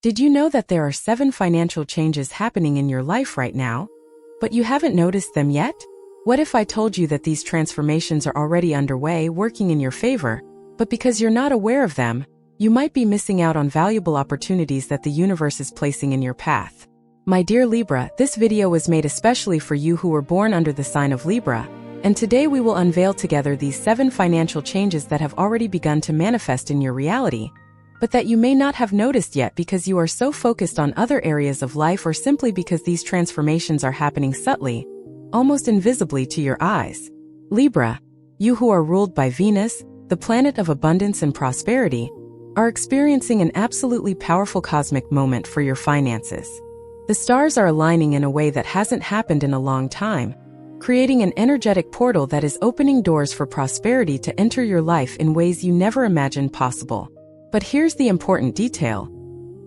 Did you know that there are 7 financial changes happening in your life right now, but you haven't noticed them yet? What if I told you that these transformations are already underway, working in your favor, but because you're not aware of them, you might be missing out on valuable opportunities that the universe is placing in your path? My dear Libra, this video was made especially for you who were born under the sign of Libra, and today we will unveil together these 7 financial changes that have already begun to manifest in your reality, but that you may not have noticed yet because you are so focused on other areas of life, or simply because these transformations are happening subtly, almost invisibly to your eyes. Libra, you who are ruled by Venus, the planet of abundance and prosperity, are experiencing an absolutely powerful cosmic moment for your finances. The stars are aligning in a way that hasn't happened in a long time, creating an energetic portal that is opening doors for prosperity to enter your life in ways you never imagined possible. But here's the important detail.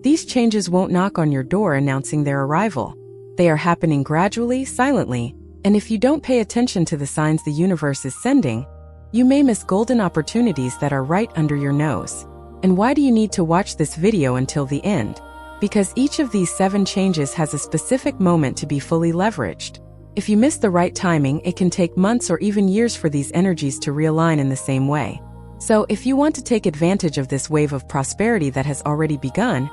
These changes won't knock on your door announcing their arrival. They are happening gradually, silently, and if you don't pay attention to the signs the universe is sending, you may miss golden opportunities that are right under your nose. And why do you need to watch this video until the end? Because each of these 7 changes has a specific moment to be fully leveraged. If you miss the right timing, it can take months or even years for these energies to realign in the same way. So, if you want to take advantage of this wave of prosperity that has already begun,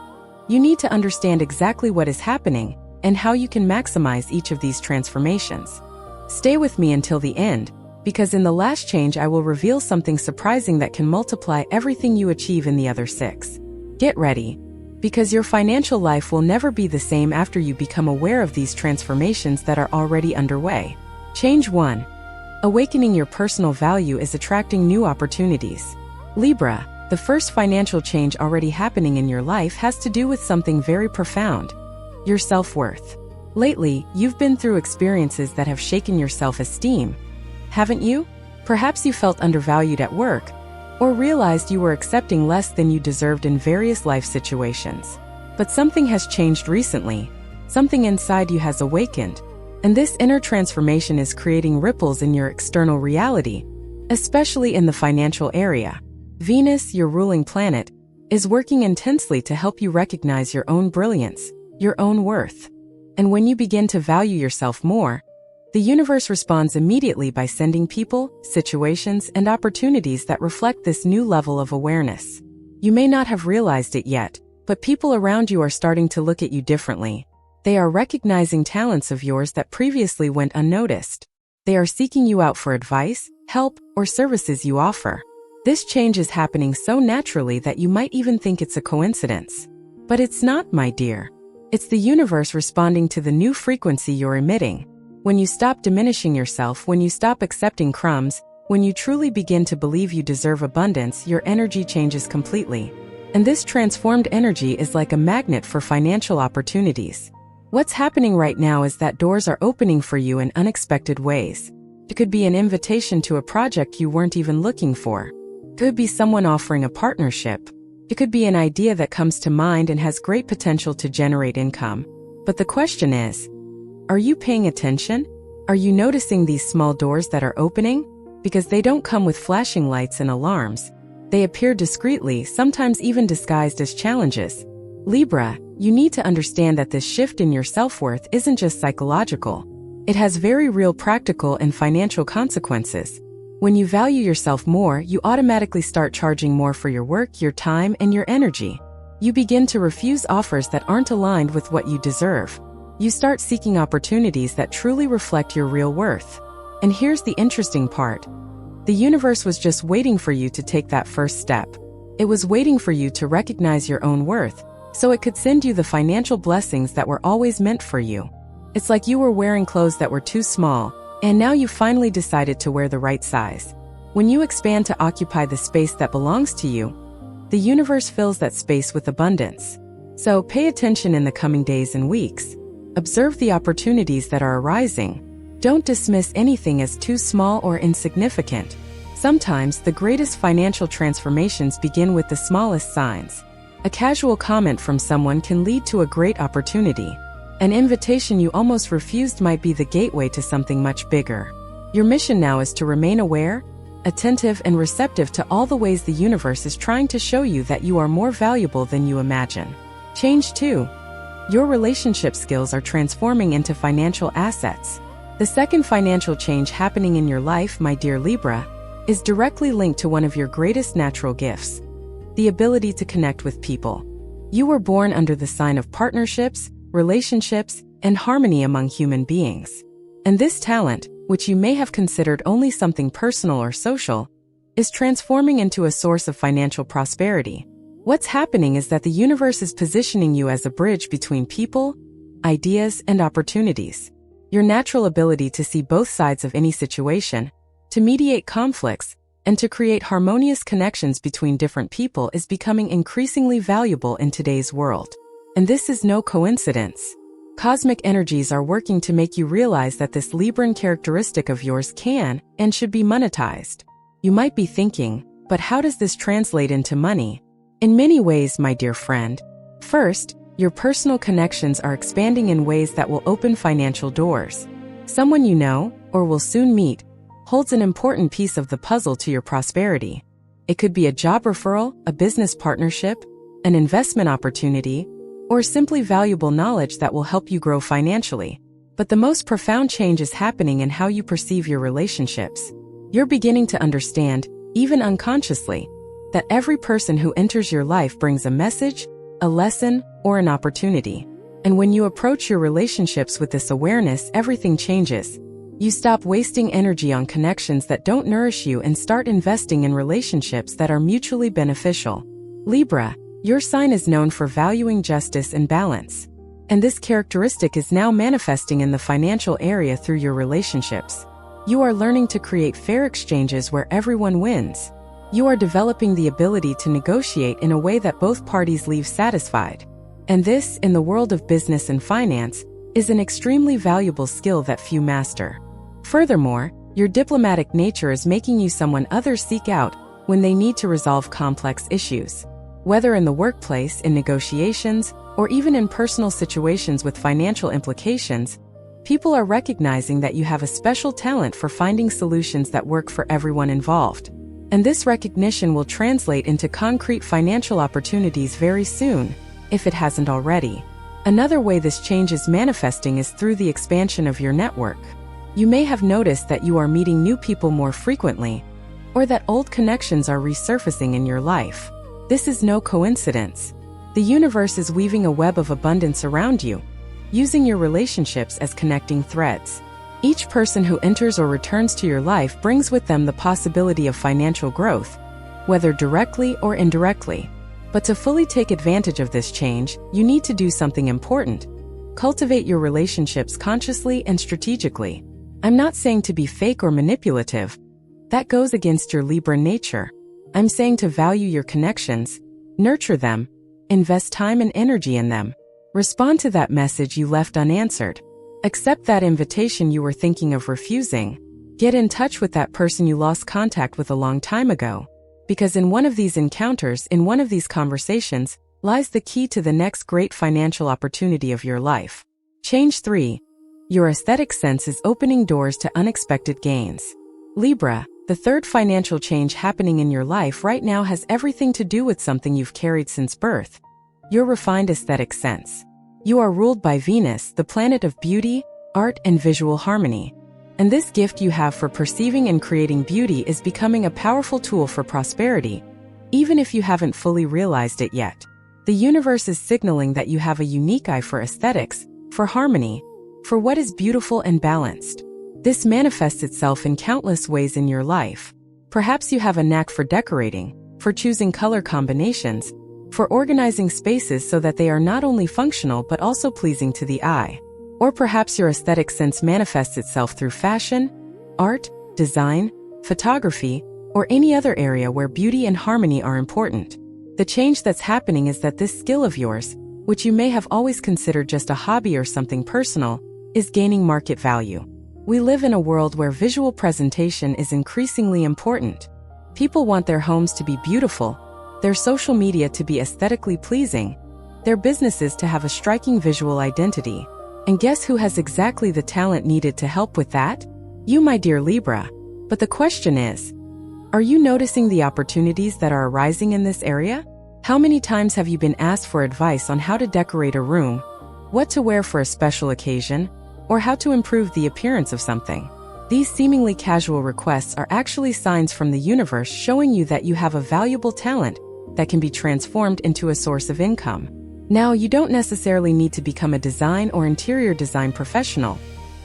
you need to understand exactly what is happening and how you can maximize each of these transformations. Stay with me until the end, because in the last change I will reveal something surprising that can multiply everything you achieve in the other 6. Get ready, because your financial life will never be the same after you become aware of these transformations that are already underway. Change 1. Awakening your personal value is attracting new opportunities. Libra, the first financial change already happening in your life has to do with something very profound: your self-worth. Lately, you've been through experiences that have shaken your self-esteem, haven't you? Perhaps you felt undervalued at work, or realized you were accepting less than you deserved in various life situations. But something has changed recently. Something inside you has awakened. And this inner transformation is creating ripples in your external reality, especially in the financial area. Venus, your ruling planet, is working intensely to help you recognize your own brilliance, your own worth. And when you begin to value yourself more, the universe responds immediately by sending people, situations, and opportunities that reflect this new level of awareness. You may not have realized it yet, but people around you are starting to look at you differently. They are recognizing talents of yours that previously went unnoticed. They are seeking you out for advice, help, or services you offer. This change is happening so naturally that you might even think it's a coincidence. But it's not, my dear. It's the universe responding to the new frequency you're emitting. When you stop diminishing yourself, when you stop accepting crumbs, when you truly begin to believe you deserve abundance, your energy changes completely. And this transformed energy is like a magnet for financial opportunities. What's happening right now is that doors are opening for you in unexpected ways. It could be an invitation to a project you weren't even looking for. It could be someone offering a partnership. It could be an idea that comes to mind and has great potential to generate income. But the question is, are you paying attention? Are you noticing these small doors that are opening? Because they don't come with flashing lights and alarms. They appear discreetly, sometimes even disguised as challenges. Libra, you need to understand that this shift in your self-worth isn't just psychological. It has very real practical and financial consequences. When you value yourself more, you automatically start charging more for your work, your time, and your energy. You begin to refuse offers that aren't aligned with what you deserve. You start seeking opportunities that truly reflect your real worth. And here's the interesting part. The universe was just waiting for you to take that first step. It was waiting for you to recognize your own worth, so it could send you the financial blessings that were always meant for you. It's like you were wearing clothes that were too small, and now you finally decided to wear the right size. When you expand to occupy the space that belongs to you, the universe fills that space with abundance. So pay attention in the coming days and weeks. Observe the opportunities that are arising. Don't dismiss anything as too small or insignificant. Sometimes the greatest financial transformations begin with the smallest signs. A casual comment from someone can lead to a great opportunity. An invitation you almost refused might be the gateway to something much bigger. Your mission now is to remain aware, attentive, and receptive to all the ways the universe is trying to show you that you are more valuable than you imagine. Change 2. Your relationship skills are transforming into financial assets. The second financial change happening in your life, my dear Libra, is directly linked to one of your greatest natural gifts, the ability to connect with people. You were born under the sign of partnerships, relationships, and harmony among human beings. And this talent, which you may have considered only something personal or social, is transforming into a source of financial prosperity. What's happening is that the universe is positioning you as a bridge between people, ideas, and opportunities. Your natural ability to see both sides of any situation, to mediate conflicts, and to create harmonious connections between different people is becoming increasingly valuable in today's world. And this is no coincidence. Cosmic energies are working to make you realize that this Libran characteristic of yours can and should be monetized. You might be thinking, but how does this translate into money? In many ways, my dear friend. First, your personal connections are expanding in ways that will open financial doors. Someone you know, or will soon meet, holds an important piece of the puzzle to your prosperity. It could be a job referral, a business partnership, an investment opportunity, or simply valuable knowledge that will help you grow financially. But the most profound change is happening in how you perceive your relationships. You're beginning to understand, even unconsciously, that every person who enters your life brings a message, a lesson, or an opportunity. And when you approach your relationships with this awareness, everything changes. You stop wasting energy on connections that don't nourish you and start investing in relationships that are mutually beneficial. Libra, your sign is known for valuing justice and balance. And this characteristic is now manifesting in the financial area through your relationships. You are learning to create fair exchanges where everyone wins. You are developing the ability to negotiate in a way that both parties leave satisfied. And this, in the world of business and finance, is an extremely valuable skill that few master. Furthermore, your diplomatic nature is making you someone others seek out when they need to resolve complex issues. Whether in the workplace, in negotiations, or even in personal situations with financial implications, people are recognizing that you have a special talent for finding solutions that work for everyone involved. And this recognition will translate into concrete financial opportunities very soon, if it hasn't already. Another way this change is manifesting is through the expansion of your network. You may have noticed that you are meeting new people more frequently, or that old connections are resurfacing in your life. This is no coincidence. The universe is weaving a web of abundance around you, using your relationships as connecting threads. Each person who enters or returns to your life brings with them the possibility of financial growth, whether directly or indirectly. But to fully take advantage of this change, you need to do something important. Cultivate your relationships consciously and strategically. I'm not saying to be fake or manipulative. That goes against your Libra nature. I'm saying to value your connections, nurture them, invest time and energy in them. Respond to that message you left unanswered. Accept that invitation you were thinking of refusing. Get in touch with that person you lost contact with a long time ago. Because in one of these encounters, in one of these conversations, lies the key to the next great financial opportunity of your life. Change 3. Your aesthetic sense is opening doors to unexpected gains. Libra, the third financial change happening in your life right now has everything to do with something you've carried since birth. Your refined aesthetic sense. You are ruled by Venus, the planet of beauty, art, and visual harmony. And this gift you have for perceiving and creating beauty is becoming a powerful tool for prosperity, even if you haven't fully realized it yet. The universe is signaling that you have a unique eye for aesthetics, for harmony, for what is beautiful and balanced. This manifests itself in countless ways in your life. Perhaps you have a knack for decorating, for choosing color combinations, for organizing spaces so that they are not only functional but also pleasing to the eye. Or perhaps your aesthetic sense manifests itself through fashion, art, design, photography, or any other area where beauty and harmony are important. The change that's happening is that this skill of yours, which you may have always considered just a hobby or something personal, is gaining market value. We live in a world where visual presentation is increasingly important. People want their homes to be beautiful, their social media to be aesthetically pleasing, their businesses to have a striking visual identity. And guess who has exactly the talent needed to help with that? You, my dear Libra. But the question is, are you noticing the opportunities that are arising in this area? How many times have you been asked for advice on how to decorate a room, what to wear for a special occasion, or how to improve the appearance of something? These seemingly casual requests are actually signs from the universe showing you that you have a valuable talent that can be transformed into a source of income. Now, you don't necessarily need to become a design or interior design professional,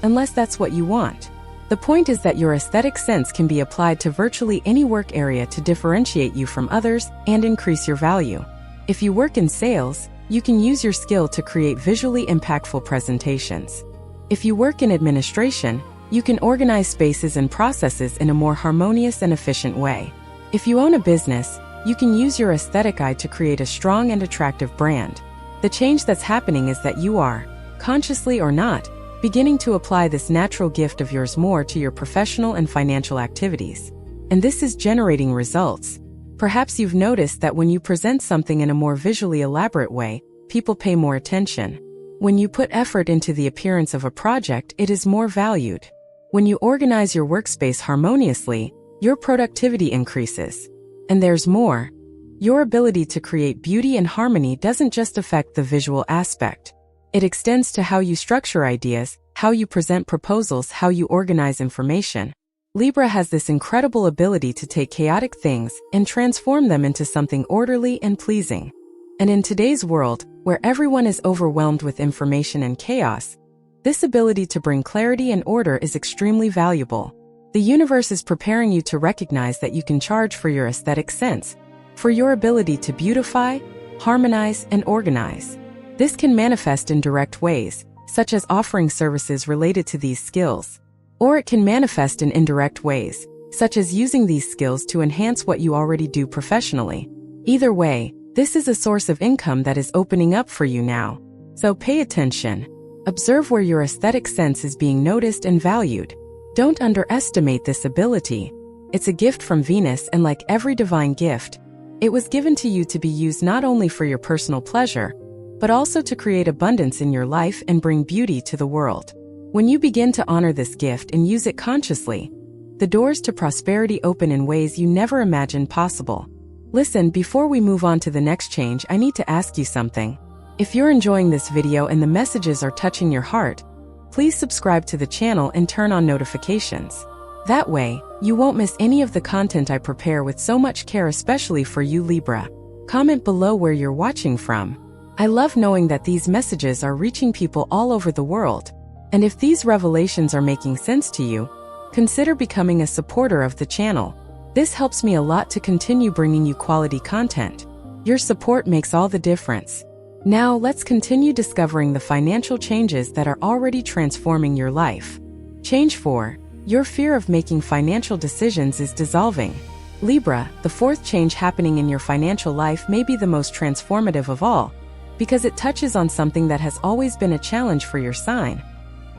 unless that's what you want. The point is that your aesthetic sense can be applied to virtually any work area to differentiate you from others and increase your value. If you work in sales, you can use your skill to create visually impactful presentations. If you work in administration, you can organize spaces and processes in a more harmonious and efficient way. If you own a business, you can use your aesthetic eye to create a strong and attractive brand. The change that's happening is that you are, consciously or not, beginning to apply this natural gift of yours more to your professional and financial activities. And this is generating results. Perhaps you've noticed that when you present something in a more visually elaborate way, people pay more attention. When you put effort into the appearance of a project, it is more valued. When you organize your workspace harmoniously, your productivity increases. And there's more. Your ability to create beauty and harmony doesn't just affect the visual aspect. It extends to how you structure ideas, how you present proposals, how you organize information. Libra has this incredible ability to take chaotic things and transform them into something orderly and pleasing. And in today's world, where everyone is overwhelmed with information and chaos, this ability to bring clarity and order is extremely valuable. The universe is preparing you to recognize that you can charge for your aesthetic sense, for your ability to beautify, harmonize, and organize. This can manifest in direct ways, such as offering services related to these skills. Or it can manifest in indirect ways, such as using these skills to enhance what you already do professionally. Either way, this is a source of income that is opening up for you now. So pay attention. Observe where your aesthetic sense is being noticed and valued. Don't underestimate this ability. It's a gift from Venus, and like every divine gift, it was given to you to be used not only for your personal pleasure, but also to create abundance in your life and bring beauty to the world. When you begin to honor this gift and use it consciously, the doors to prosperity open in ways you never imagined possible. Listen, before we move on to the next change, I need to ask you something. If you're enjoying this video and the messages are touching your heart, please subscribe to the channel and turn on notifications. That way, you won't miss any of the content I prepare with so much care, especially for you, Libra. Comment below where you're watching from. I love knowing that these messages are reaching people all over the world. And if these revelations are making sense to you, consider becoming a supporter of the channel. This helps me a lot to continue bringing you quality content. Your support makes all the difference. Now, let's continue discovering the financial changes that are already transforming your life. Change 4. Your fear of making financial decisions is dissolving. Libra, the fourth change happening in your financial life may be the most transformative of all, because it touches on something that has always been a challenge for your sign.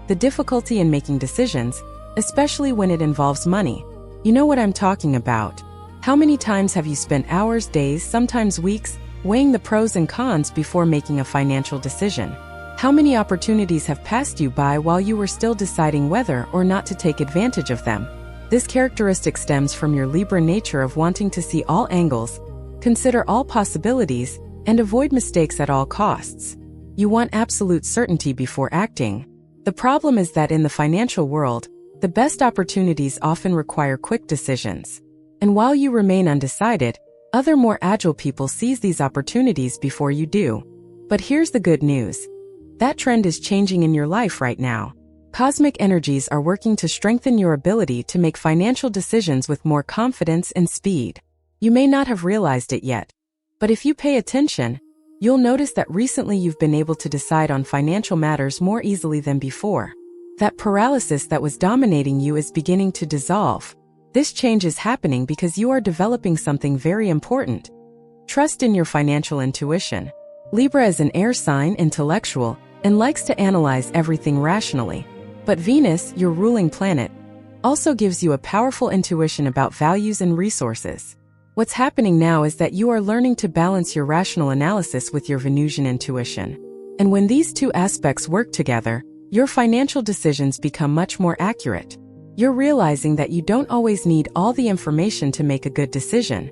The difficulty in making decisions, especially when it involves money. You know what I'm talking about. How many times have you spent hours, days, sometimes weeks, weighing the pros and cons before making a financial decision? How many opportunities have passed you by while you were still deciding whether or not to take advantage of them? This characteristic stems from your Libra nature of wanting to see all angles, consider all possibilities, and avoid mistakes at all costs. You want absolute certainty before acting. The problem is that in the financial world, the best opportunities often require quick decisions. And while you remain undecided, other more agile people seize these opportunities before you do. But here's the good news. That trend is changing in your life right now. Cosmic energies are working to strengthen your ability to make financial decisions with more confidence and speed. You may not have realized it yet, but if you pay attention, you'll notice that recently you've been able to decide on financial matters more easily than before. That paralysis that was dominating you is beginning to dissolve. This change is happening because you are developing something very important. Trust in your financial intuition. Libra is an air sign, intellectual, and likes to analyze everything rationally. But Venus, your ruling planet, also gives you a powerful intuition about values and resources. What's happening now is that you are learning to balance your rational analysis with your Venusian intuition. And when these two aspects work together, your financial decisions become much more accurate. You're realizing that you don't always need all the information to make a good decision.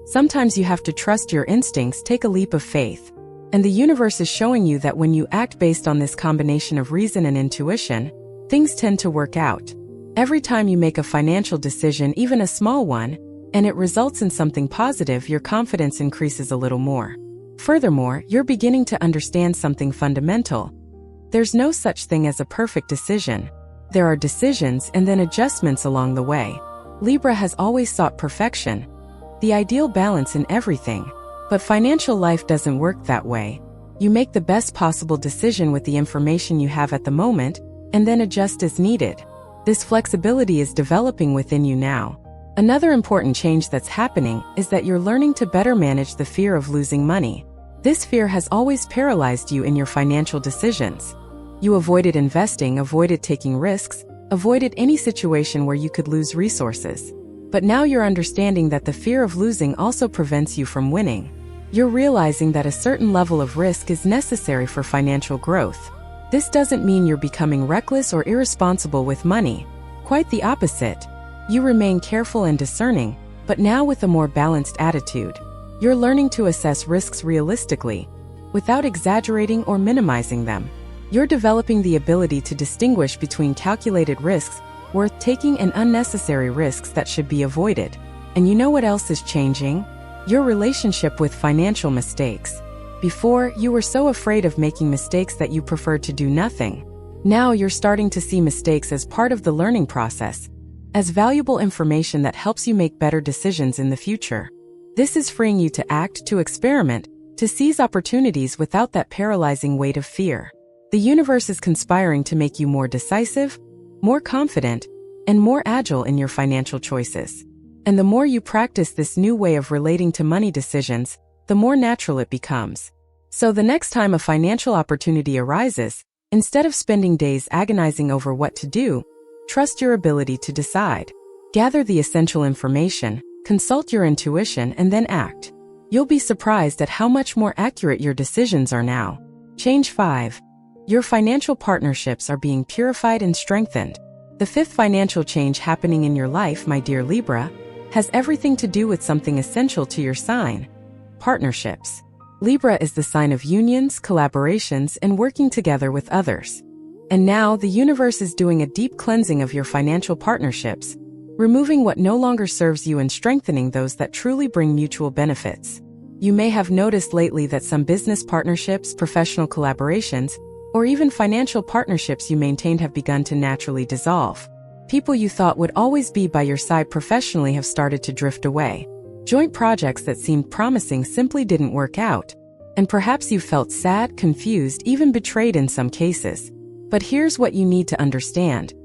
Sometimes you have to trust your instincts, take a leap of faith. And the universe is showing you that when you act based on this combination of reason and intuition, things tend to work out. Every time you make a financial decision, even a small one, and it results in something positive, your confidence increases a little more. Furthermore, you're beginning to understand something fundamental. There's no such thing as a perfect decision. There are decisions and then adjustments along the way. Libra has always sought perfection, the ideal balance in everything. But financial life doesn't work that way. You make the best possible decision with the information you have at the moment, and then adjust as needed. This flexibility is developing within you now. Another important change that's happening is that you're learning to better manage the fear of losing money. This fear has always paralyzed you in your financial decisions. You avoided investing, avoided taking risks, avoided any situation where you could lose resources. But now you're understanding that the fear of losing also prevents you from winning. You're realizing that a certain level of risk is necessary for financial growth. This doesn't mean you're becoming reckless or irresponsible with money. Quite the opposite. You remain careful and discerning, but now with a more balanced attitude. You're learning to assess risks realistically, without exaggerating or minimizing them. You're developing the ability to distinguish between calculated risks worth taking and unnecessary risks that should be avoided. And you know what else is changing? Your relationship with financial mistakes. Before, you were so afraid of making mistakes that you preferred to do nothing. Now you're starting to see mistakes as part of the learning process, as valuable information that helps you make better decisions in the future. This is freeing you to act, to experiment, to seize opportunities without that paralyzing weight of fear. The universe is conspiring to make you more decisive, more confident, and more agile in your financial choices. And the more you practice this new way of relating to money decisions, the more natural it becomes. So the next time a financial opportunity arises, instead of spending days agonizing over what to do, trust your ability to decide. Gather the essential information, consult your intuition, and then act. You'll be surprised at how much more accurate your decisions are now. Change 5. Your financial partnerships are being purified and strengthened. The fifth financial change happening in your life, my dear Libra, has everything to do with something essential to your sign: partnerships. Libra is the sign of unions, collaborations, and working together with others. And now the universe is doing a deep cleansing of your financial partnerships, removing what no longer serves you and strengthening those that truly bring mutual benefits. You may have noticed lately that some business partnerships, professional collaborations, or even financial partnerships you maintained have begun to naturally dissolve. People you thought would always be by your side professionally have started to drift away. Joint projects that seemed promising simply didn't work out. And perhaps you felt sad, confused, even betrayed in some cases. But here's what you need to understand.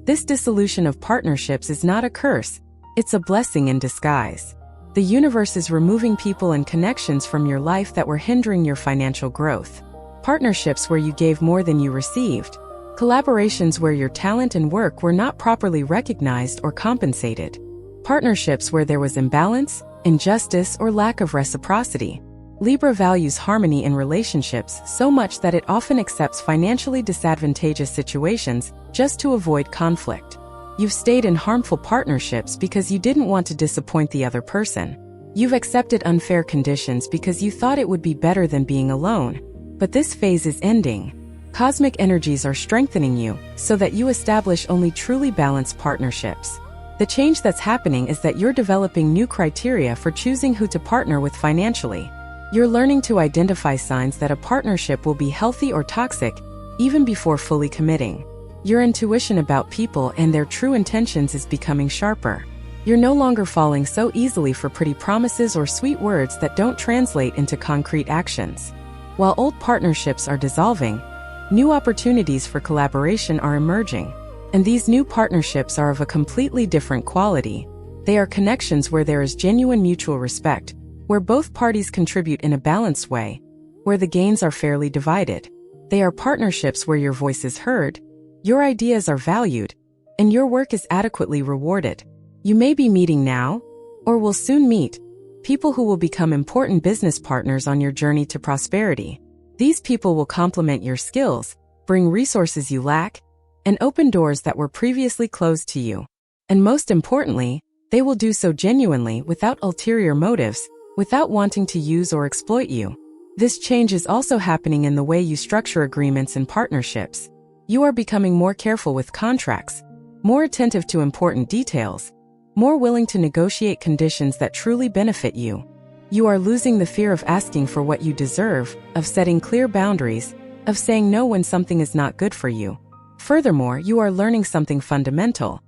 This dissolution of partnerships is not a curse, it's a blessing in disguise. The universe is removing people and connections from your life that were hindering your financial growth. Partnerships where you gave more than you received. Collaborations where your talent and work were not properly recognized or compensated. Partnerships where there was imbalance, injustice, or lack of reciprocity. Libra values harmony in relationships so much that it often accepts financially disadvantageous situations just to avoid conflict. You've stayed in harmful partnerships because you didn't want to disappoint the other person. You've accepted unfair conditions because you thought it would be better than being alone. But this phase is ending. Cosmic energies are strengthening you so that you establish only truly balanced partnerships. The change that's happening is that you're developing new criteria for choosing who to partner with financially. You're learning to identify signs that a partnership will be healthy or toxic, even before fully committing. Your intuition about people and their true intentions is becoming sharper. You're no longer falling so easily for pretty promises or sweet words that don't translate into concrete actions. While old partnerships are dissolving, new opportunities for collaboration are emerging. And these new partnerships are of a completely different quality. They are connections where there is genuine mutual respect, where both parties contribute in a balanced way, where the gains are fairly divided. They are partnerships where your voice is heard, your ideas are valued, and your work is adequately rewarded. You may be meeting now, or will soon meet, people who will become important business partners on your journey to prosperity. These people will complement your skills, bring resources you lack, and open doors that were previously closed to you. And most importantly, they will do so genuinely without ulterior motives, without wanting to use or exploit you. This change is also happening in the way you structure agreements and partnerships. You are becoming more careful with contracts, more attentive to important details, more willing to negotiate conditions that truly benefit you. You are losing the fear of asking for what you deserve, of setting clear boundaries, of saying no when something is not good for you. Furthermore, you are learning something fundamental: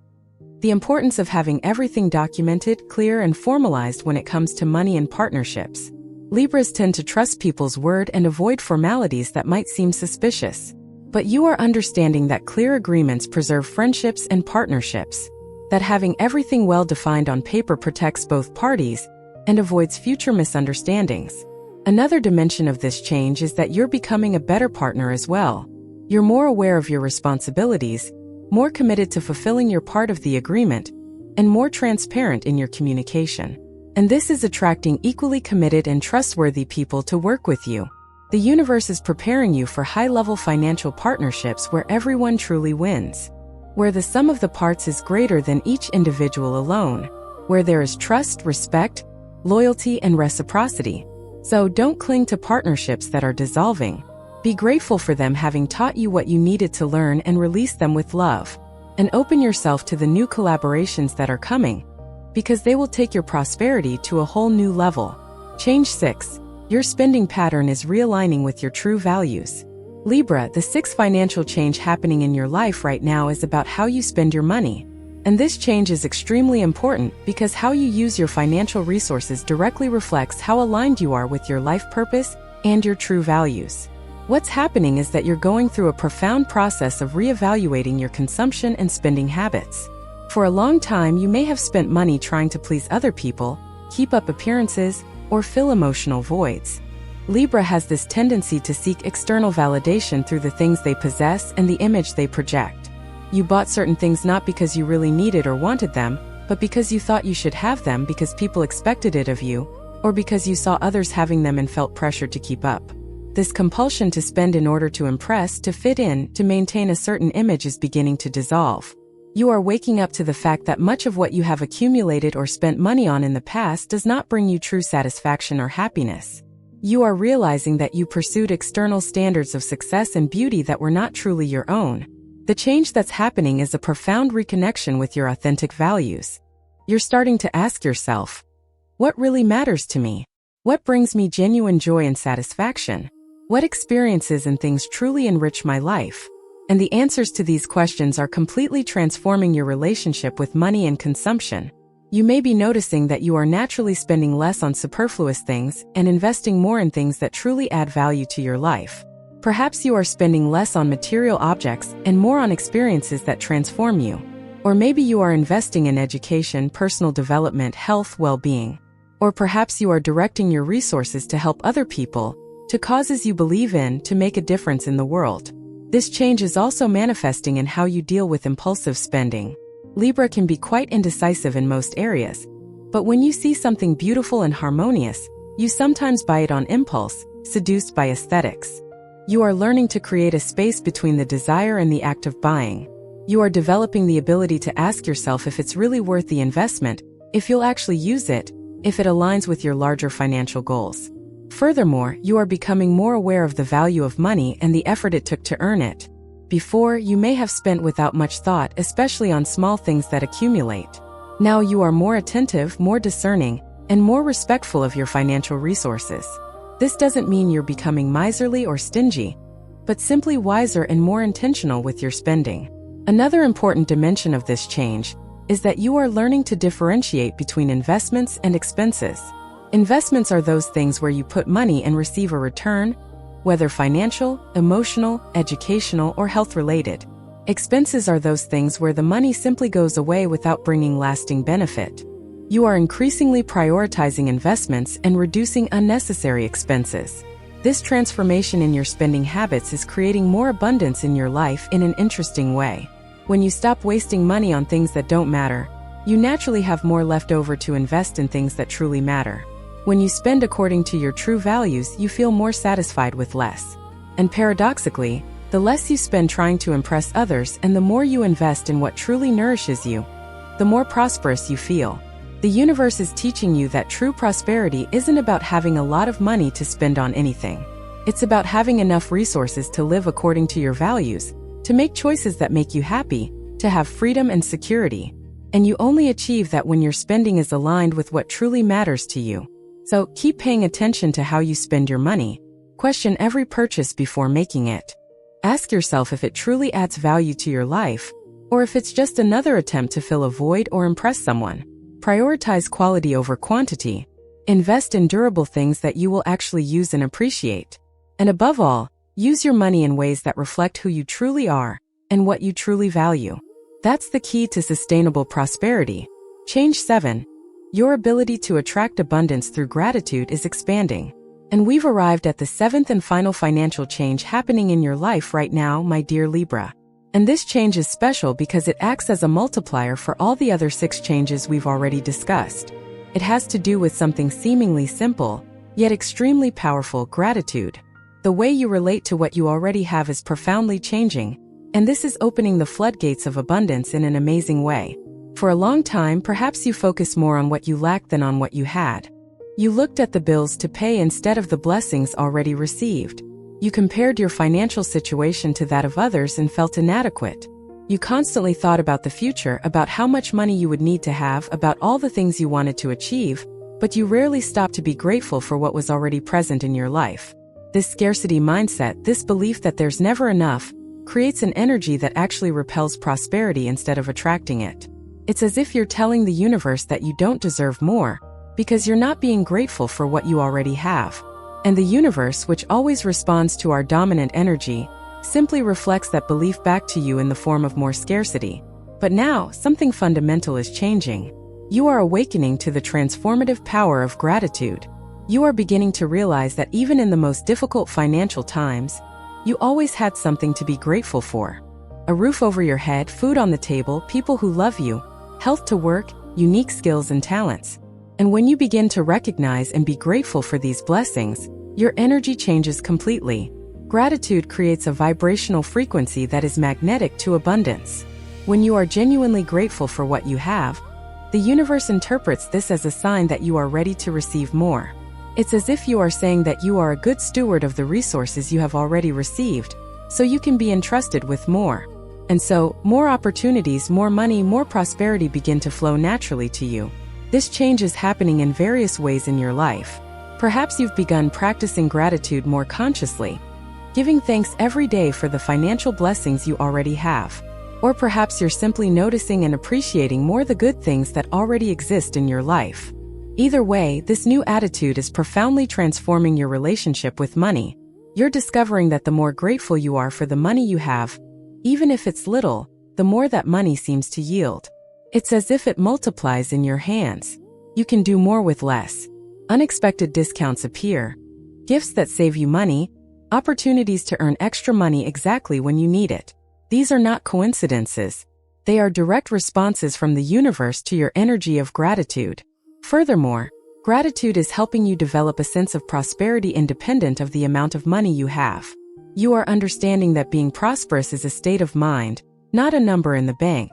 the importance of having everything documented, clear, and formalized when it comes to money and partnerships. Libras tend to trust people's word and avoid formalities that might seem suspicious. But you are understanding that clear agreements preserve friendships and partnerships, that having everything well defined on paper protects both parties and avoids future misunderstandings. Another dimension of this change is that you're becoming a better partner as well. You're more aware of your responsibilities, more committed to fulfilling your part of the agreement, and more transparent in your communication. And this is attracting equally committed and trustworthy people to work with you. The universe is preparing you for high-level financial partnerships where everyone truly wins, where the sum of the parts is greater than each individual alone, where there is trust, respect, loyalty, and reciprocity. So don't cling to partnerships that are dissolving. Be grateful for them having taught you what you needed to learn, and release them with love. And open yourself to the new collaborations that are coming, because they will take your prosperity to a whole new level. Change 6. Your spending pattern is realigning with your true values. Libra, the sixth financial change happening in your life right now is about how you spend your money. And this change is extremely important because how you use your financial resources directly reflects how aligned you are with your life purpose and your true values. What's happening is that you're going through a profound process of reevaluating your consumption and spending habits. For a long time, you may have spent money trying to please other people, keep up appearances, or fill emotional voids. Libra has this tendency to seek external validation through the things they possess and the image they project. You bought certain things not because you really needed or wanted them, but because you thought you should have them because people expected it of you, or because you saw others having them and felt pressured to keep up. This compulsion to spend in order to impress, to fit in, to maintain a certain image is beginning to dissolve. You are waking up to the fact that much of what you have accumulated or spent money on in the past does not bring you true satisfaction or happiness. You are realizing that you pursued external standards of success and beauty that were not truly your own. The change that's happening is a profound reconnection with your authentic values. You're starting to ask yourself, what really matters to me? What brings me genuine joy and satisfaction? What experiences and things truly enrich my life? And the answers to these questions are completely transforming your relationship with money and consumption. You may be noticing that you are naturally spending less on superfluous things and investing more in things that truly add value to your life. Perhaps you are spending less on material objects and more on experiences that transform you. Or maybe you are investing in education, personal development, health, well-being. Or perhaps you are directing your resources to help other people, to causes you believe in, to make a difference in the world. This change is also manifesting in how you deal with impulsive spending. Libra can be quite indecisive in most areas, but when you see something beautiful and harmonious, you sometimes buy it on impulse, seduced by aesthetics. You are learning to create a space between the desire and the act of buying. You are developing the ability to ask yourself if it's really worth the investment, if you'll actually use it, if it aligns with your larger financial goals. Furthermore, you are becoming more aware of the value of money and the effort it took to earn it. Before, you may have spent without much thought, especially on small things that accumulate. Now you are more attentive, more discerning, and more respectful of your financial resources. This doesn't mean you're becoming miserly or stingy, but simply wiser and more intentional with your spending. Another important dimension of this change is that you are learning to differentiate between investments and expenses. Investments are those things where you put money and receive a return, whether financial, emotional, educational, or health-related. Expenses are those things where the money simply goes away without bringing lasting benefit. You are increasingly prioritizing investments and reducing unnecessary expenses. This transformation in your spending habits is creating more abundance in your life in an interesting way. When you stop wasting money on things that don't matter, you naturally have more left over to invest in things that truly matter. When you spend according to your true values, you feel more satisfied with less. And paradoxically, the less you spend trying to impress others and the more you invest in what truly nourishes you, the more prosperous you feel. The universe is teaching you that true prosperity isn't about having a lot of money to spend on anything. It's about having enough resources to live according to your values, to make choices that make you happy, to have freedom and security. And you only achieve that when your spending is aligned with what truly matters to you. So keep paying attention to how you spend your money. Question every purchase before making it. Ask yourself if it truly adds value to your life, or if it's just another attempt to fill a void or impress someone. Prioritize quality over quantity. Invest in durable things that you will actually use and appreciate. And above all, use your money in ways that reflect who you truly are and what you truly value. That's the key to sustainable prosperity. Change 7. Your ability to attract abundance through gratitude is expanding. And we've arrived at the 7th and final financial change happening in your life right now, my dear Libra. And this change is special because it acts as a multiplier for all the other 6 changes we've already discussed. It has to do with something seemingly simple, yet extremely powerful: gratitude. The way you relate to what you already have is profoundly changing, and this is opening the floodgates of abundance in an amazing way. For a long time, perhaps you focus more on what you lacked than on what you had. You looked at the bills to pay instead of the blessings already received. You compared your financial situation to that of others and felt inadequate. You constantly thought about the future, about how much money you would need to have, about all the things you wanted to achieve, but you rarely stopped to be grateful for what was already present in your life. This scarcity mindset, this belief that there's never enough, creates an energy that actually repels prosperity instead of attracting it. It's as if you're telling the universe that you don't deserve more, because you're not being grateful for what you already have. And the universe, which always responds to our dominant energy, simply reflects that belief back to you in the form of more scarcity. But now, something fundamental is changing. You are awakening to the transformative power of gratitude. You are beginning to realize that even in the most difficult financial times, you always had something to be grateful for. A roof over your head, food on the table, people who love you, health to work, unique skills and talents. And when you begin to recognize and be grateful for these blessings, your energy changes completely. Gratitude creates a vibrational frequency that is magnetic to abundance. When you are genuinely grateful for what you have, the universe interprets this as a sign that you are ready to receive more. It's as if you are saying that you are a good steward of the resources you have already received, so you can be entrusted with more. And so, more opportunities, more money, more prosperity begin to flow naturally to you. This change is happening in various ways in your life. Perhaps you've begun practicing gratitude more consciously, giving thanks every day for the financial blessings you already have. Or perhaps you're simply noticing and appreciating more the good things that already exist in your life. Either way, this new attitude is profoundly transforming your relationship with money. You're discovering that the more grateful you are for the money you have, even if it's little, the more that money seems to yield. It's as if it multiplies in your hands. You can do more with less. Unexpected discounts appear, gifts that save you money, opportunities to earn extra money exactly when you need it. These are not coincidences. They are direct responses from the universe to your energy of gratitude. Furthermore, gratitude is helping you develop a sense of prosperity independent of the amount of money you have. You are understanding that being prosperous is a state of mind, not a number in the bank.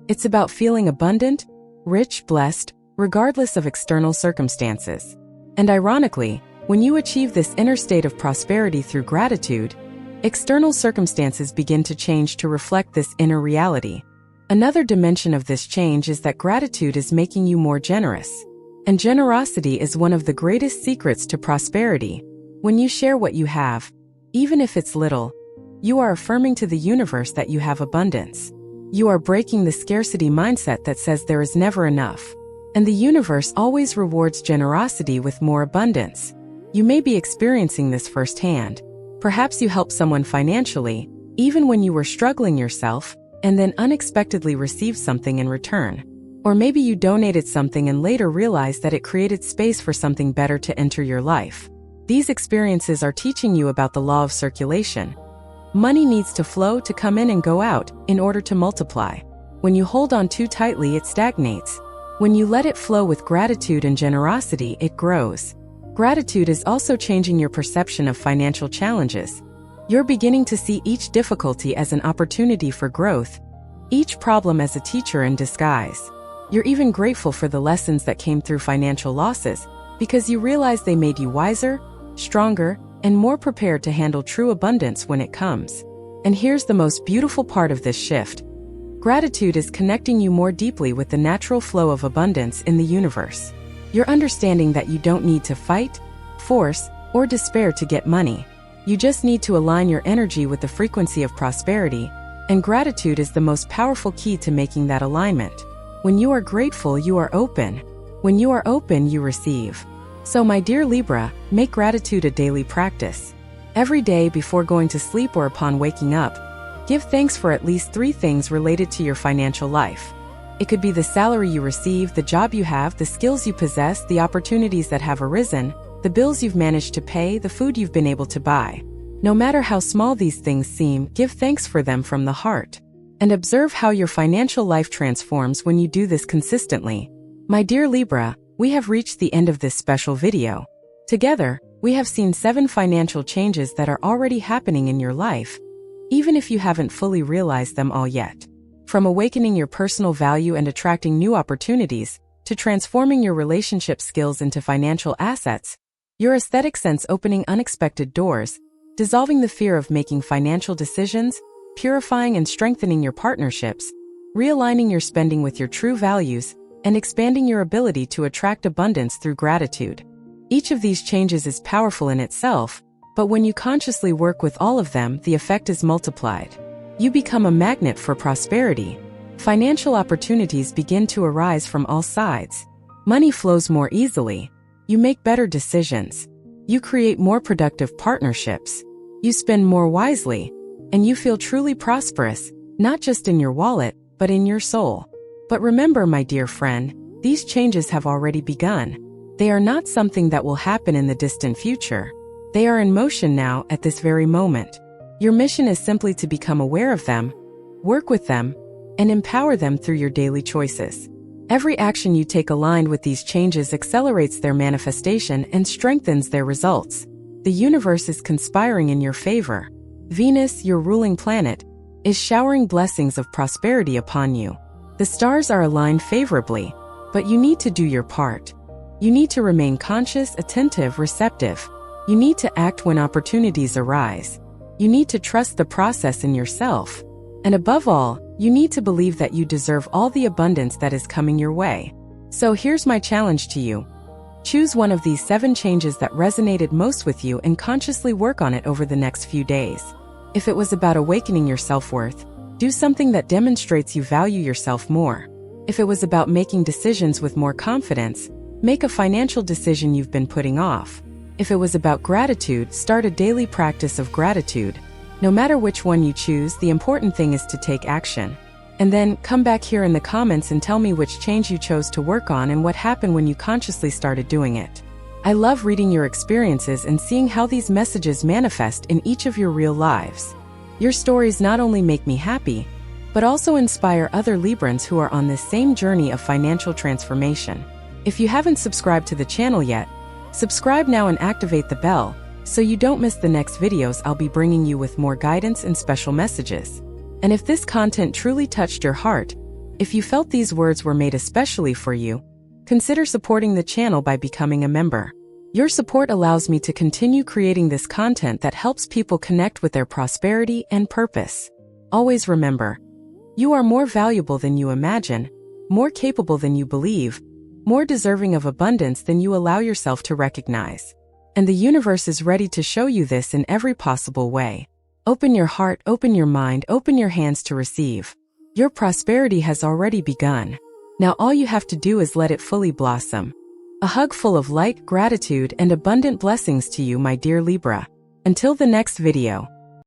It's about feeling abundant, rich, blessed, regardless of external circumstances. And ironically, when you achieve this inner state of prosperity through gratitude, external circumstances begin to change to reflect this inner reality. Another dimension of this change is that gratitude is making you more generous. And generosity is one of the greatest secrets to prosperity. When you share what you have, even if it's little, you are affirming to the universe that you have abundance. You are breaking the scarcity mindset that says there is never enough. And the universe always rewards generosity with more abundance. You may be experiencing this firsthand. Perhaps you helped someone financially, even when you were struggling yourself, and then unexpectedly received something in return. Or maybe you donated something and later realized that it created space for something better to enter your life. These experiences are teaching you about the law of circulation. Money needs to flow to come in and go out in order to multiply. When you hold on too tightly, it stagnates. When you let it flow with gratitude and generosity, it grows. Gratitude is also changing your perception of financial challenges. You're beginning to see each difficulty as an opportunity for growth, each problem as a teacher in disguise. You're even grateful for the lessons that came through financial losses because you realize they made you wiser, stronger, and more prepared to handle true abundance when it comes. And here's the most beautiful part of this shift. Gratitude is connecting you more deeply with the natural flow of abundance in the universe. You're understanding that you don't need to fight, force, or despair to get money. You just need to align your energy with the frequency of prosperity, and gratitude is the most powerful key to making that alignment. When you are grateful, you are open. When you are open, you receive. So my dear Libra, make gratitude a daily practice. Every day before going to sleep or upon waking up, give thanks for at least 3 things related to your financial life. It could be the salary you receive, the job you have, the skills you possess, the opportunities that have arisen, the bills you've managed to pay, the food you've been able to buy. No matter how small these things seem, give thanks for them from the heart. And observe how your financial life transforms when you do this consistently. My dear Libra, we have reached the end of this special video. Together, we have seen 7 financial changes that are already happening in your life, even if you haven't fully realized them all yet. From awakening your personal value and attracting new opportunities, to transforming your relationship skills into financial assets, your aesthetic sense opening unexpected doors, dissolving the fear of making financial decisions, purifying and strengthening your partnerships, realigning your spending with your true values, and expanding your ability to attract abundance through gratitude. Each of these changes is powerful in itself, but when you consciously work with all of them, the effect is multiplied. You become a magnet for prosperity. Financial opportunities begin to arise from all sides. Money flows more easily. You make better decisions. You create more productive partnerships. You spend more wisely. And you feel truly prosperous, not just in your wallet, but in your soul. But remember, my dear friend, these changes have already begun. They are not something that will happen in the distant future. They are in motion now at this very moment. Your mission is simply to become aware of them, work with them, and empower them through your daily choices. Every action you take aligned with these changes accelerates their manifestation and strengthens their results. The universe is conspiring in your favor. Venus, your ruling planet, is showering blessings of prosperity upon you. The stars are aligned favorably, but you need to do your part. You need to remain conscious, attentive, receptive. You need to act when opportunities arise. You need to trust the process in yourself. And above all, you need to believe that you deserve all the abundance that is coming your way. So here's my challenge to you. Choose one of these 7 changes that resonated most with you and consciously work on it over the next few days. If it was about awakening your self-worth, do something that demonstrates you value yourself more. If it was about making decisions with more confidence, make a financial decision you've been putting off. If it was about gratitude, start a daily practice of gratitude. No matter which one you choose, the important thing is to take action. And then, come back here in the comments and tell me which change you chose to work on and what happened when you consciously started doing it. I love reading your experiences and seeing how these messages manifest in each of your real lives. Your stories not only make me happy, but also inspire other Librans who are on this same journey of financial transformation. If you haven't subscribed to the channel yet, subscribe now and activate the bell, so you don't miss the next videos I'll be bringing you with more guidance and special messages. And if this content truly touched your heart, if you felt these words were made especially for you, consider supporting the channel by becoming a member. Your support allows me to continue creating this content that helps people connect with their prosperity and purpose. Always remember, you are more valuable than you imagine, more capable than you believe, more deserving of abundance than you allow yourself to recognize. And the universe is ready to show you this in every possible way. Open your heart, open your mind, open your hands to receive. Your prosperity has already begun. Now all you have to do is let it fully blossom. A hug full of light, gratitude, and abundant blessings to you, my dear Libra. Until the next video.